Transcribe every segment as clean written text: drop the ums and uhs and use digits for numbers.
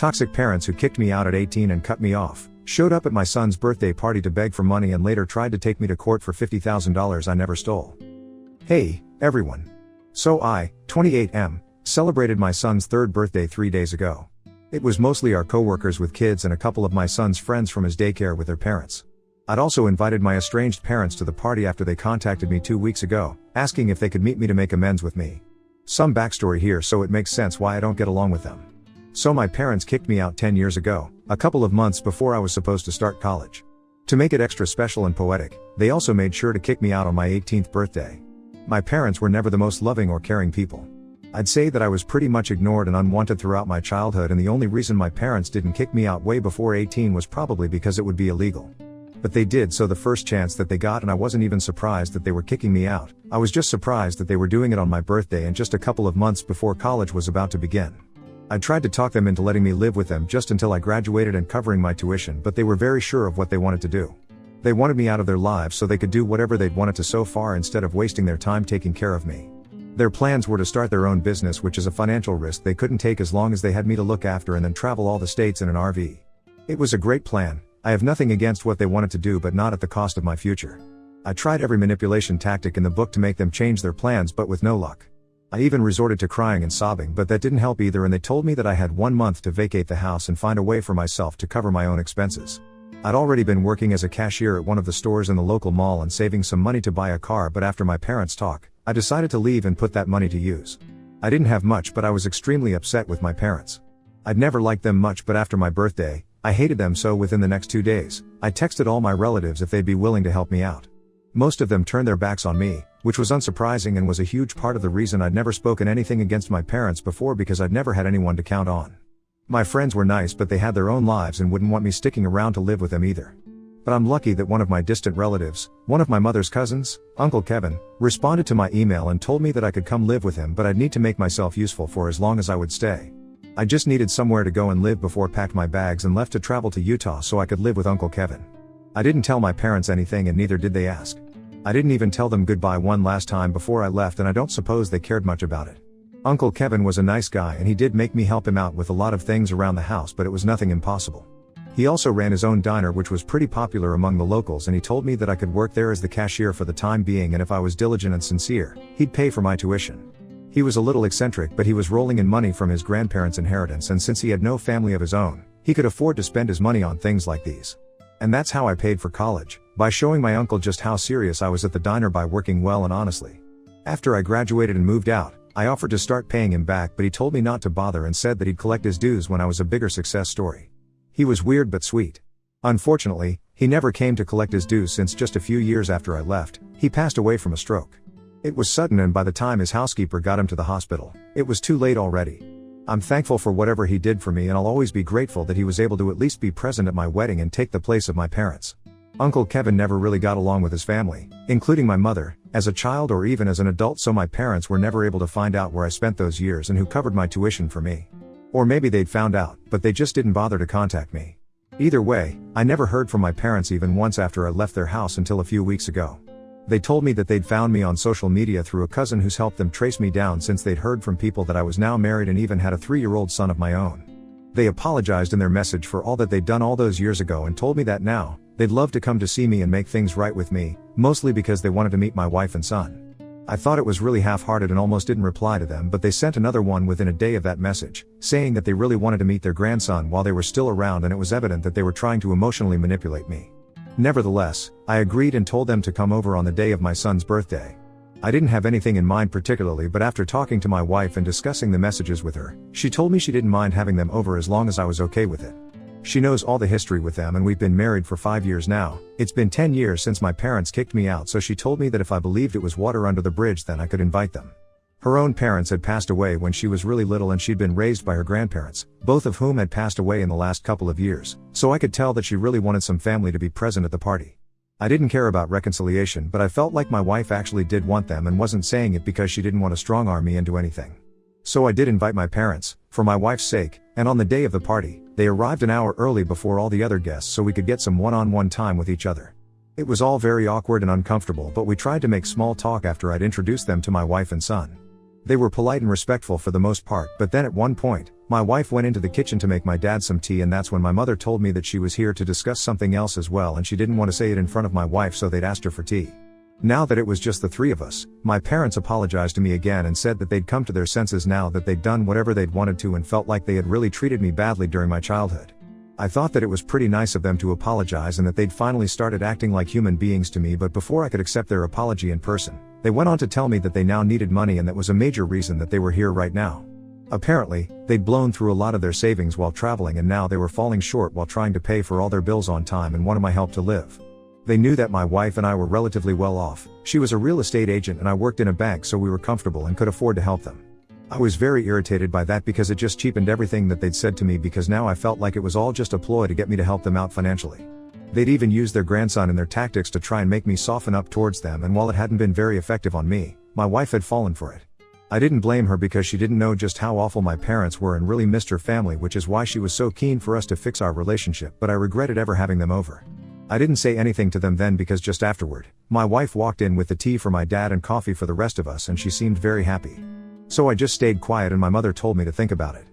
Toxic parents who kicked me out at 18 and cut me off, showed up at my son's birthday party to beg for money and later tried to take me to court for $50,000 I never stole. Hey, everyone. So I, 28M, celebrated my son's third birthday 3 days ago. It was mostly our coworkers with kids and a couple of my son's friends from his daycare with their parents. I'd also invited my estranged parents to the party after they contacted me 2 weeks ago, asking if they could meet me to make amends with me. Some backstory here so it makes sense why I don't get along with them. So my parents kicked me out 10 years ago, a couple of months before I was supposed to start college. To make it extra special and poetic, they also made sure to kick me out on my 18th birthday. My parents were never the most loving or caring people. I'd say that I was pretty much ignored and unwanted throughout my childhood, and the only reason my parents didn't kick me out way before 18 was probably because it would be illegal. But they did so the first chance that they got, and I wasn't even surprised that they were kicking me out. I was just surprised that they were doing it on my birthday and just a couple of months before college was about to begin. I tried to talk them into letting me live with them just until I graduated and covering my tuition, but they were very sure of what they wanted to do. They wanted me out of their lives so they could do whatever they'd wanted to so far instead of wasting their time taking care of me. Their plans were to start their own business, which is a financial risk they couldn't take as long as they had me to look after, and then travel all the states in an RV. It was a great plan. I have nothing against what they wanted to do, but not at the cost of my future. I tried every manipulation tactic in the book to make them change their plans, but with no luck. I even resorted to crying and sobbing, but that didn't help either, and they told me that I had 1 month to vacate the house and find a way for myself to cover my own expenses. I'd already been working as a cashier at one of the stores in the local mall and saving some money to buy a car, but after my parents' talk, I decided to leave and put that money to use. I didn't have much, but I was extremely upset with my parents. I'd never liked them much, but after my birthday, I hated them, so within the next 2 days, I texted all my relatives if they'd be willing to help me out. Most of them turned their backs on me, which was unsurprising and was a huge part of the reason I'd never spoken anything against my parents before, because I'd never had anyone to count on. My friends were nice, but they had their own lives and wouldn't want me sticking around to live with them either. But I'm lucky that one of my distant relatives, one of my mother's cousins, Uncle Kevin, responded to my email and told me that I could come live with him, but I'd need to make myself useful for as long as I would stay. I just needed somewhere to go and live before I packed my bags and left to travel to Utah so I could live with Uncle Kevin. I didn't tell my parents anything, and neither did they ask. I didn't even tell them goodbye one last time before I left, and I don't suppose they cared much about it. Uncle Kevin was a nice guy, and he did make me help him out with a lot of things around the house, but it was nothing impossible. He also ran his own diner, which was pretty popular among the locals, and he told me that I could work there as the cashier for the time being, and if I was diligent and sincere, he'd pay for my tuition. He was a little eccentric, but he was rolling in money from his grandparents' inheritance, and since he had no family of his own, he could afford to spend his money on things like these. And that's how I paid for college, by showing my uncle just how serious I was at the diner by working well and honestly. After I graduated and moved out, I offered to start paying him back, but he told me not to bother and said that he'd collect his dues when I was a bigger success story. He was weird but sweet. Unfortunately, he never came to collect his dues, since just a few years after I left, he passed away from a stroke. It was sudden, and by the time his housekeeper got him to the hospital, it was too late already. I'm thankful for whatever he did for me, and I'll always be grateful that he was able to at least be present at my wedding and take the place of my parents. Uncle Kevin never really got along with his family, including my mother, as a child or even as an adult, so my parents were never able to find out where I spent those years and who covered my tuition for me. Or maybe they'd found out, but they just didn't bother to contact me. Either way, I never heard from my parents even once after I left their house until a few weeks ago. They told me that they'd found me on social media through a cousin who's helped them trace me down, since they'd heard from people that I was now married and even had a 3-year-old son of my own. They apologized in their message for all that they'd done all those years ago and told me that now, they'd love to come to see me and make things right with me, mostly because they wanted to meet my wife and son. I thought it was really half-hearted and almost didn't reply to them, but they sent another one within a day of that message, saying that they really wanted to meet their grandson while they were still around, and it was evident that they were trying to emotionally manipulate me. Nevertheless, I agreed and told them to come over on the day of my son's birthday. I didn't have anything in mind particularly, but after talking to my wife and discussing the messages with her, she told me she didn't mind having them over as long as I was okay with it. She knows all the history with them, and we've been married for 5 years now. It's been 10 years since my parents kicked me out, so she told me that if I believed it was water under the bridge, then I could invite them. Her own parents had passed away when she was really little, and she'd been raised by her grandparents, both of whom had passed away in the last couple of years, so I could tell that she really wanted some family to be present at the party. I didn't care about reconciliation, but I felt like my wife actually did want them and wasn't saying it because she didn't want to strong-arm me into anything. So I did invite my parents, for my wife's sake, and on the day of the party, they arrived an hour early before all the other guests so we could get some one-on-one time with each other. It was all very awkward and uncomfortable, but we tried to make small talk after I'd introduced them to my wife and son. They were polite and respectful for the most part, but then at one point, My wife went into the kitchen to make my dad some tea, and that's when my mother told me that she was here to discuss something else as well, and she didn't want to say it in front of my wife, so they'd asked her for tea. Now that it was just the three of us, my parents apologized to me again and said that they'd come to their senses now that they'd done whatever they'd wanted to and felt like they had really treated me badly during my childhood. I thought that it was pretty nice of them to apologize and that they'd finally started acting like human beings to me, but before I could accept their apology in person, they went on to tell me that they now needed money and that was a major reason that they were here right now. Apparently, they'd blown through a lot of their savings while traveling, and now they were falling short while trying to pay for all their bills on time and wanted my help to live. They knew that my wife and I were relatively well off. She was a real estate agent and I worked in a bank, so we were comfortable and could afford to help them. I was very irritated by that because it just cheapened everything that they'd said to me, because now I felt like it was all just a ploy to get me to help them out financially. They'd even used their grandson in their tactics to try and make me soften up towards them, and while it hadn't been very effective on me, my wife had fallen for it. I didn't blame her because she didn't know just how awful my parents were and really missed her family, which is why she was so keen for us to fix our relationship, but I regretted ever having them over. I didn't say anything to them then because just afterward, my wife walked in with the tea for my dad and coffee for the rest of us, and she seemed very happy. So I just stayed quiet and my mother told me to think about it.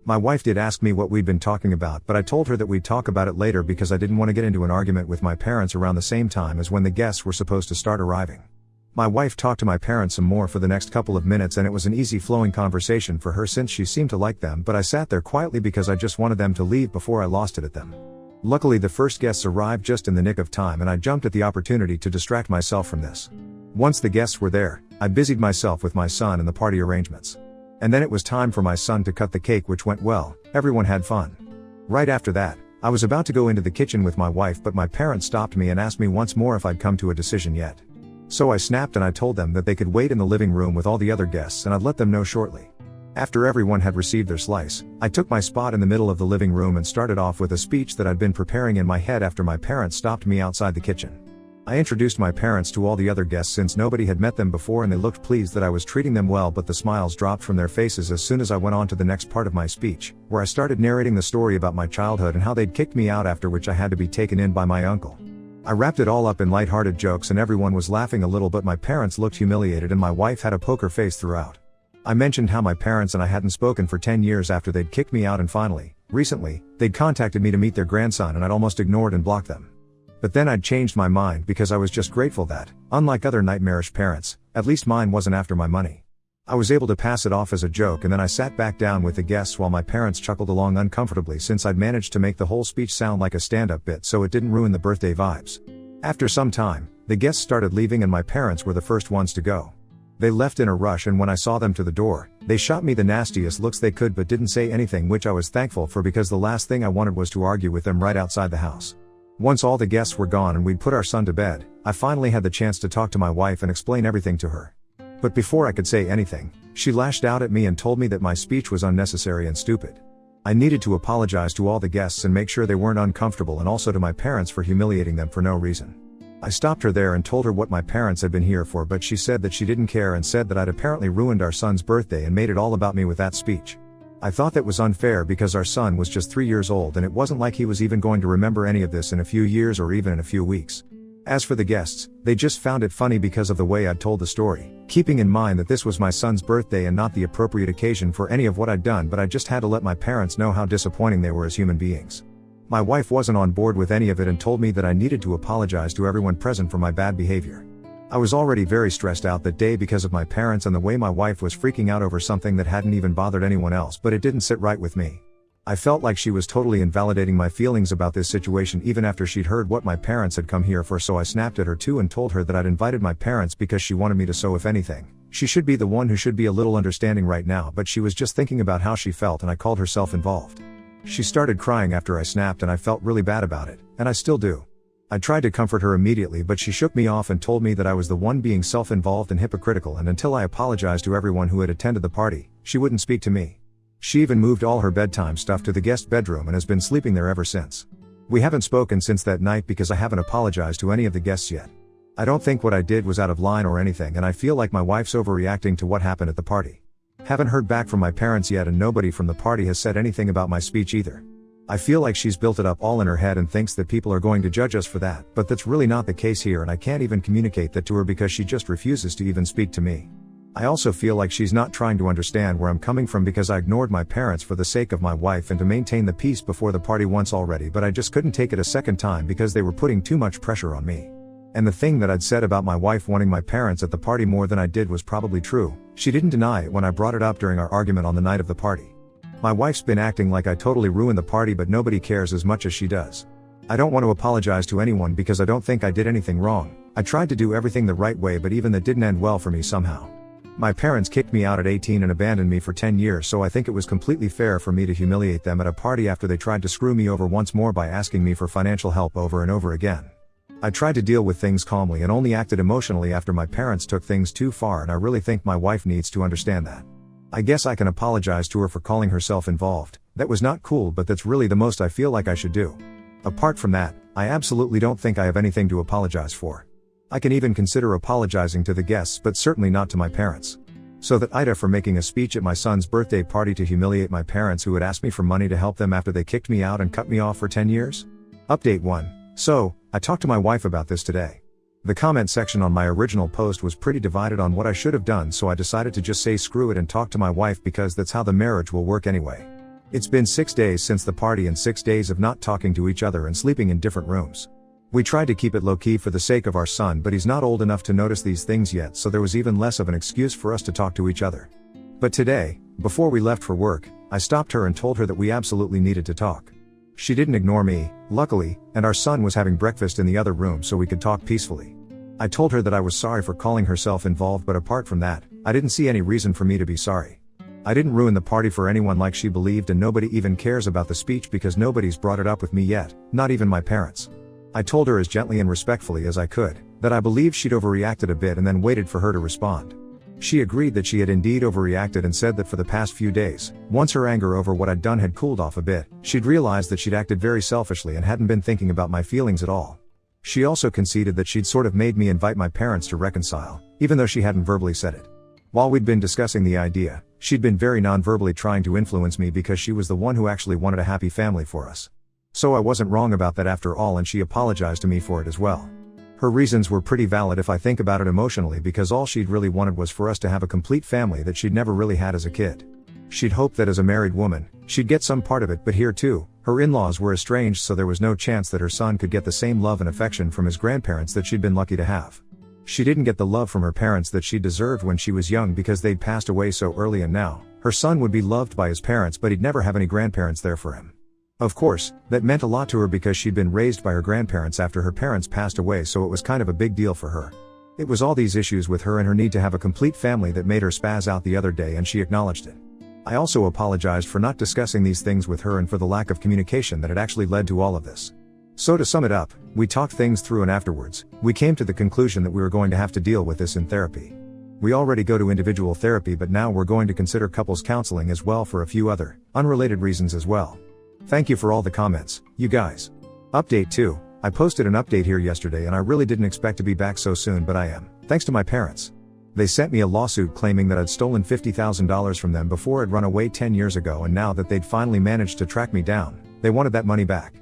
My wife did ask me what we'd been talking about, but I told her that we'd talk about it later because I didn't want to get into an argument with my parents around the same time as when the guests were supposed to start arriving. My wife talked to my parents some more for the next couple of minutes, and it was an easy flowing conversation for her since she seemed to like them, but I sat there quietly because I just wanted them to leave before I lost it at them. Luckily, the first guests arrived just in the nick of time, and I jumped at the opportunity to distract myself from this. Once the guests were there, I busied myself with my son and the party arrangements. And then it was time for my son to cut the cake, which went well. Everyone had fun. Right after that, I was about to go into the kitchen with my wife, but my parents stopped me and asked me once more if I'd come to a decision yet. So I snapped and I told them that they could wait in the living room with all the other guests and I'd let them know shortly. After everyone had received their slice, I took my spot in the middle of the living room and started off with a speech that I'd been preparing in my head after my parents stopped me outside the kitchen. I introduced my parents to all the other guests since nobody had met them before, and they looked pleased that I was treating them well, but the smiles dropped from their faces as soon as I went on to the next part of my speech, where I started narrating the story about my childhood and how they'd kicked me out, after which I had to be taken in by my uncle. I wrapped it all up in lighthearted jokes and everyone was laughing a little, but my parents looked humiliated and my wife had a poker face throughout. I mentioned how my parents and I hadn't spoken for 10 years after they'd kicked me out, and finally, recently, they'd contacted me to meet their grandson, and I'd almost ignored and blocked them. But then I'd changed my mind because I was just grateful that, unlike other nightmarish parents, at least mine wasn't after my money. I was able to pass it off as a joke, and then I sat back down with the guests while my parents chuckled along uncomfortably since I'd managed to make the whole speech sound like a stand-up bit so it didn't ruin the birthday vibes. After some time, the guests started leaving and my parents were the first ones to go. They left in a rush, and when I saw them to the door, they shot me the nastiest looks they could but didn't say anything, which I was thankful for because the last thing I wanted was to argue with them right outside the house. Once all the guests were gone and we'd put our son to bed, I finally had the chance to talk to my wife and explain everything to her. But before I could say anything, she lashed out at me and told me that my speech was unnecessary and stupid. I needed to apologize to all the guests and make sure they weren't uncomfortable, and also to my parents for humiliating them for no reason. I stopped her there and told her what my parents had been here for, but she said that she didn't care and said that I'd apparently ruined our son's birthday and made it all about me with that speech. I thought that was unfair because our son was just 3 years old and it wasn't like he was even going to remember any of this in a few years or even in a few weeks. As for the guests, they just found it funny because of the way I'd told the story, keeping in mind that this was my son's birthday and not the appropriate occasion for any of what I'd done, but I just had to let my parents know how disappointing they were as human beings. My wife wasn't on board with any of it and told me that I needed to apologize to everyone present for my bad behavior. I was already very stressed out that day because of my parents and the way my wife was freaking out over something that hadn't even bothered anyone else, but it didn't sit right with me. I felt like she was totally invalidating my feelings about this situation even after she'd heard what my parents had come here for, so I snapped at her too and told her that I'd invited my parents because she wanted me to, so if anything, she should be the one who should be a little understanding right now, but she was just thinking about how she felt and I called her self-involved. She started crying after I snapped and I felt really bad about it, and I still do. I tried to comfort her immediately, but she shook me off and told me that I was the one being self-involved and hypocritical, and until I apologized to everyone who had attended the party, she wouldn't speak to me. She even moved all her bedtime stuff to the guest bedroom and has been sleeping there ever since. We haven't spoken since that night because I haven't apologized to any of the guests yet. I don't think what I did was out of line or anything, and I feel like my wife's overreacting to what happened at the party. Haven't heard back from my parents yet, and nobody from the party has said anything about my speech either. I feel like she's built it up all in her head and thinks that people are going to judge us for that, but that's really not the case here, and I can't even communicate that to her because she just refuses to even speak to me. I also feel like she's not trying to understand where I'm coming from because I ignored my parents for the sake of my wife and to maintain the peace before the party once already, but I just couldn't take it a second time because they were putting too much pressure on me. And the thing that I'd said about my wife wanting my parents at the party more than I did was probably true. She didn't deny it when I brought it up during our argument on the night of the party. My wife's been acting like I totally ruined the party, but nobody cares as much as she does. I don't want to apologize to anyone because I don't think I did anything wrong. I tried to do everything the right way, but even that didn't end well for me somehow. My parents kicked me out at 18 and abandoned me for 10 years, so I think it was completely fair for me to humiliate them at a party after they tried to screw me over once more by asking me for financial help over and over again. I tried to deal with things calmly and only acted emotionally after my parents took things too far, and I really think my wife needs to understand that. I guess I can apologize to her for calling herself involved. That was not cool, but that's really the most I feel like I should do. Apart from that, I absolutely don't think I have anything to apologize for. I can even consider apologizing to the guests, but certainly not to my parents. So that Ida for making a speech at my son's birthday party to humiliate my parents who had asked me for money to help them after they kicked me out and cut me off for 10 years? Update 1. So, I talked to my wife about this today. The comment section on my original post was pretty divided on what I should have done, so I decided to just say screw it and talk to my wife because that's how the marriage will work anyway. It's been 6 days since the party and 6 days of not talking to each other and sleeping in different rooms. We tried to keep it low-key for the sake of our son, but he's not old enough to notice these things yet, so there was even less of an excuse for us to talk to each other. But today, before we left for work, I stopped her and told her that we absolutely needed to talk. She didn't ignore me, luckily, and our son was having breakfast in the other room so we could talk peacefully. I told her that I was sorry for calling herself involved, but apart from that, I didn't see any reason for me to be sorry. I didn't ruin the party for anyone like she believed, and nobody even cares about the speech because nobody's brought it up with me yet, not even my parents. I told her as gently and respectfully as I could, that I believed she'd overreacted a bit and then waited for her to respond. She agreed that she had indeed overreacted and said that for the past few days, once her anger over what I'd done had cooled off a bit, she'd realized that she'd acted very selfishly and hadn't been thinking about my feelings at all. She also conceded that she'd sort of made me invite my parents to reconcile, even though she hadn't verbally said it. While we'd been discussing the idea, she'd been very non-verbally trying to influence me because she was the one who actually wanted a happy family for us. So I wasn't wrong about that after all, and she apologized to me for it as well. Her reasons were pretty valid if I think about it emotionally, because all she'd really wanted was for us to have a complete family that she'd never really had as a kid. She'd hoped that as a married woman, she'd get some part of it, but here too, her in-laws were estranged, so there was no chance that her son could get the same love and affection from his grandparents that she'd been lucky to have. She didn't get the love from her parents that she deserved when she was young because they'd passed away so early, and now, her son would be loved by his parents, but he'd never have any grandparents there for him. Of course, that meant a lot to her because she'd been raised by her grandparents after her parents passed away, so it was kind of a big deal for her. It was all these issues with her and her need to have a complete family that made her spaz out the other day, and she acknowledged it. I also apologized for not discussing these things with her and for the lack of communication that had actually led to all of this. So to sum it up, we talked things through, and afterwards, we came to the conclusion that we were going to have to deal with this in therapy. We already go to individual therapy, but now we're going to consider couples counseling as well for a few other, unrelated reasons as well. Thank you for all the comments, you guys. Update 2. I posted an update here yesterday and I really didn't expect to be back so soon, but I am, thanks to my parents. They sent me a lawsuit claiming that I'd stolen $50,000 from them before I'd run away 10 years ago, and now that they'd finally managed to track me down, they wanted that money back.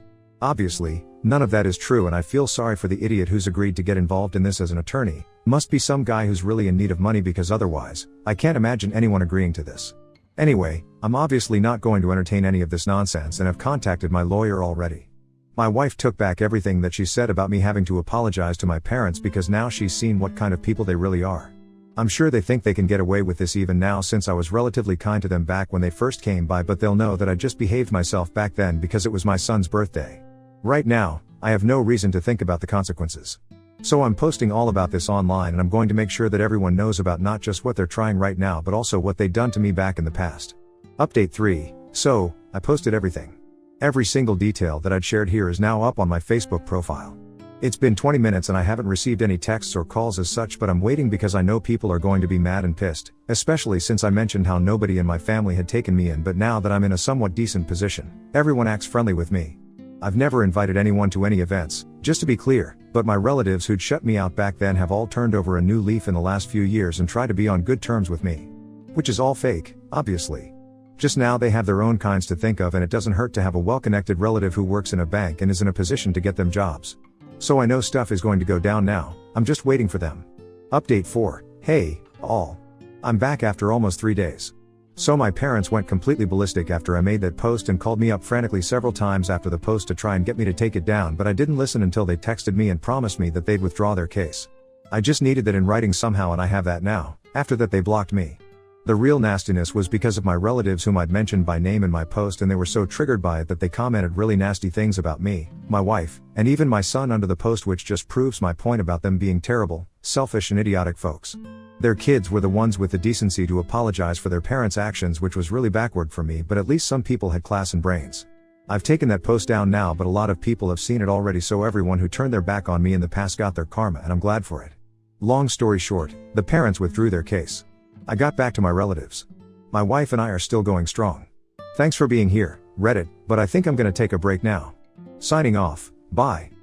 Obviously, none of that is true, and I feel sorry for the idiot who's agreed to get involved in this as an attorney. Must be some guy who's really in need of money, because otherwise, I can't imagine anyone agreeing to this. Anyway, I'm obviously not going to entertain any of this nonsense and have contacted my lawyer already. My wife took back everything that she said about me having to apologize to my parents because now she's seen what kind of people they really are. I'm sure they think they can get away with this even now, since I was relatively kind to them back when they first came by, but they'll know that I just behaved myself back then because it was my son's birthday. Right now, I have no reason to think about the consequences. So I'm posting all about this online, and I'm going to make sure that everyone knows about not just what they're trying right now, but also what they'd done to me back in the past. Update 3. So, I posted everything. Every single detail that I'd shared here is now up on my Facebook profile. It's been 20 minutes and I haven't received any texts or calls as such, but I'm waiting because I know people are going to be mad and pissed, especially since I mentioned how nobody in my family had taken me in, but now that I'm in a somewhat decent position, everyone acts friendly with me. I've never invited anyone to any events, just to be clear, but my relatives who'd shut me out back then have all turned over a new leaf in the last few years and try to be on good terms with me. Which is all fake, obviously. Just now they have their own kinds to think of, and it doesn't hurt to have a well-connected relative who works in a bank and is in a position to get them jobs. So I know stuff is going to go down now, I'm just waiting for them. Update 4. Hey, all. I'm back after almost 3 days. So my parents went completely ballistic after I made that post and called me up frantically several times after the post to try and get me to take it down, but I didn't listen until they texted me and promised me that they'd withdraw their case. I just needed that in writing somehow, and I have that now. After that they blocked me. The real nastiness was because of my relatives whom I'd mentioned by name in my post, and they were so triggered by it that they commented really nasty things about me, my wife, and even my son under the post, which just proves my point about them being terrible, selfish and idiotic folks. Their kids were the ones with the decency to apologize for their parents' actions, which was really backward for me, but at least some people had class and brains. I've taken that post down now, but a lot of people have seen it already, so everyone who turned their back on me in the past got their karma, and I'm glad for it. Long story short, the parents withdrew their case. I got back to my relatives. My wife and I are still going strong. Thanks for being here, Reddit, but I think I'm gonna take a break now. Signing off, bye.